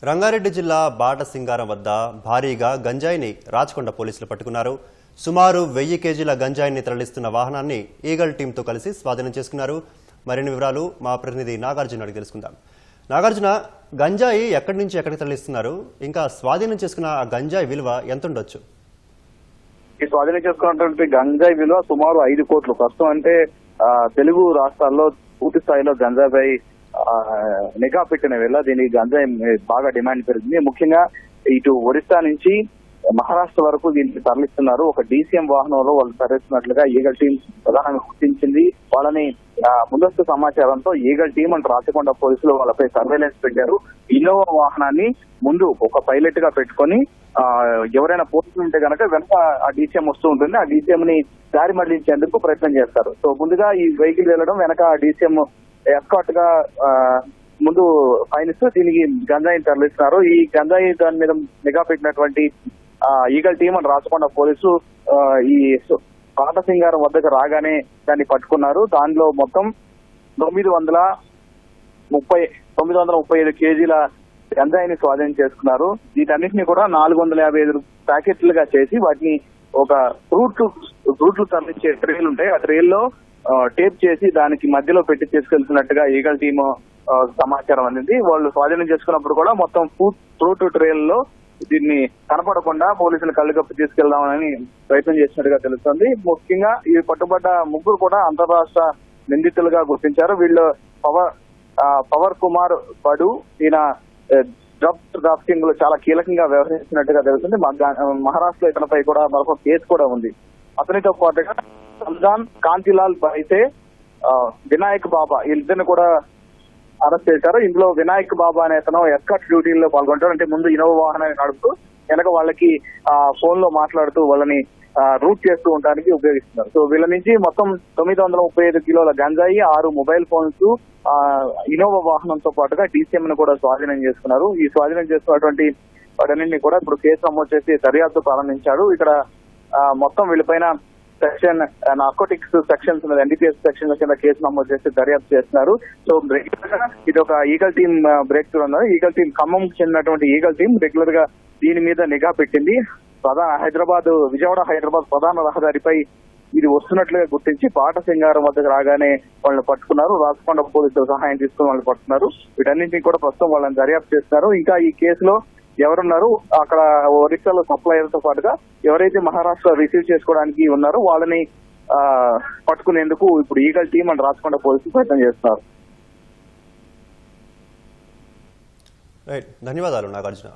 రంగారెడ్డి జిల్లా బాటసింగారం వద్ద భారీగా గంజాయిని రాచకొండ పోలీసులు పట్టుకున్నారు. సుమారు 1000 కేజీల గంజాయిని తరలిస్తున్న వాహనాన్ని ఈగల్ టీంతో కలిసి స్వాధీనం చేసుకున్నారు. మరిన్ని వివరాలు మా ప్రతినిధి నాగార్జున అడిగి తెలుసుకుందాం. నాగార్జున, గంజాయి ఎక్కడి నుంచి ఎక్కడికి తరలిస్తున్నారు? ఇంకా స్వాధీనం చేసుకున్న ఆ గంజాయి విలువ ఎంత ఉండొచ్చు? ఈ స్వాధీనం చేసుకున్నటువంటి గంజాయి విలువ సుమారు 5 కోట్లు. ప్రస్తుతం అంటే తెలుగు రాష్ట్రాల్లో పూర్తి స్థాయిలో గంజాయిపై నిఘా పెట్టిన వేళ దీనికి గంజాయి బాగా డిమాండ్ పెరిగింది. ముఖ్యంగా ఇటు ఒరిస్సా నుంచి మహారాష్ట్ర వరకు దీన్ని తరలిస్తున్నారు. ఒక డీసీఎం వాహనంలో వాళ్ళు తరలిస్తున్నట్లుగా ఈగల్ టీం ప్రధానంగా గుర్తించింది. వాళ్ళని ముందస్తు సమాచారంతో ఈగల్ టీం అండ్ రాచకొండ పోలీసులు వాళ్ళపై సర్వేలెన్స్ పెట్టారు. ఇన్నోవా వాహనాన్ని ముందు ఒక పైలట్ గా పెట్టుకొని ఎవరైనా పోలీసులు ఉంటే కనుక వెనక ఆ డీసీఎం వస్తూ ఉంటుంది. ఆ డీసీఎం ని దారి మళ్లించేందుకు ప్రయత్నం చేస్తారు. సో ముందుగా ఈ వెహికల్ వెళ్ళడం, వెనక ఆ డీసీఎం ఎస్కాట్ గా ముందు పయనిస్తూ దీనికి గంజాయిని తరలిస్తున్నారు. ఈ గంజాయి దాని మీద నిఘా పెట్టినటువంటి eagle team and Rachakonda police ఈ బాటసింగారం వద్దకు రాగానే దాన్ని పట్టుకున్నారు. దానిలో మొత్తం 935 కేజీల గంజాయిని స్వాధీనం చేసుకున్నారు. వీటన్నిటిని కూడా 455 ప్యాకెట్లుగా చేసి వాటిని ఒక ఫ్రూట్లు తరలించే ట్రైలు ఉంటాయి. ఆ ట్రైల్లో టేప్ చేసి దానికి మధ్యలో పెట్టి తీసుకెళ్తున్నట్టుగా ఈగల్ టీమ్ సమాచారం అందింది. వాళ్ళు స్వాధీనం చేసుకున్నప్పుడు కూడా మొత్తం ఫ్రూట్ ట్రైల్లో దీన్ని కనపడకుండా పోలీసులు కళ్ళుగప్పి తీసుకెళ్దామని ప్రయత్నం చేసినట్టుగా తెలుస్తోంది. ముఖ్యంగా ఈ పట్టుబడ్డ ముగ్గురు కూడా అంతర్రాష్ట్ర నిందితులుగా గుర్తించారు. వీళ్ళు పవర్ కుమార్ బడు, ఈయన డ్రగ్ ట్రాఫికింగ్ లో చాలా కీలకంగా వ్యవహరిస్తున్నట్టుగా తెలుస్తుంది. మహారాష్ట్రలో ఇతనిపై కూడా మరొక కేసు కూడా ఉంది. అతనితో పాటుగా సంజాన్ కాంతిలాల్ బైతే, వినాయక్ బాబా, వీళ్ళిద్దరిని కూడా అరెస్ట్ చేశారు. ఇందులో వినాయక్ బాబా అనే అతను ఎస్కాట్ డ్యూటీలో పాల్గొంటారు. అంటే ముందు ఇన్నోవా వాహనాన్ని నడుపుతూ వెనక వాళ్ళకి ఫోన్ లో మాట్లాడుతూ వాళ్ళని రూట్ చేస్తూ ఉండడానికి ఉపయోగిస్తున్నారు. సో వీళ్ళ నుంచి మొత్తం 935 కిలోల గంజాయి, 6 మొబైల్ ఫోన్స్, ఇన్నోవా వాహనంతో పాటుగా డీసీఎం ను కూడా స్వాధీనం చేసుకున్నారు. ఈ స్వాధీనం చేసుకున్నటువంటి వాటన్నింటినీ కూడా ఇప్పుడు కేసు నమోదు చేసి దర్యాప్తు ప్రారంభించారు. ఇక్కడ మొత్తం వీళ్ళపైన సెక్షన్ నార్కోటిక్స్ సెక్షన్స్ ఉన్నది, ఎన్డీపీఎస్ సెక్షన్ కింద కేసు నమోదు చేసి దర్యాప్తు చేస్తున్నారు. సో రెగ్యులర్ గా ఇది ఒక ఈగల్ టీమ్ బ్రేక్ త్రూ ఉన్నది. ఈగల్ టీమ్ ఖమ్మంకి చెందినటువంటి ఈగల్ టీమ్ రెగ్యులర్ గా దీని మీద నిఘా పెట్టింది. విజయవాడ హైదరాబాద్ ప్రధాన రహదారిపై ఇది వస్తున్నట్లుగా గుర్తించి బాటసింగారం వద్దకు రాగానే వాళ్ళని పట్టుకున్నారు. రాచకొండ పోలీసుల సహాయం తీసుకుని వాళ్ళని పట్టుకున్నారు. వీటన్నింటినీ కూడా ప్రస్తుతం వాళ్ళని దర్యాప్తు చేస్తున్నారు. ఇంకా ఈ కేసులో ఎవరున్నారు, అక్కడ ఒరిస్సాలో సప్లయర్ తో పాటుగా ఎవరైతే మహారాష్ట్ర రిసీవ్ చేసుకోవడానికి ఉన్నారో వాళ్ళని పట్టుకునేందుకు ఇప్పుడు ఈగల్ టీం అండ్ రాచకొండ పోలీసులు ప్రయత్నం చేస్తున్నారు. ధన్యవాదాలు నాగార్జున.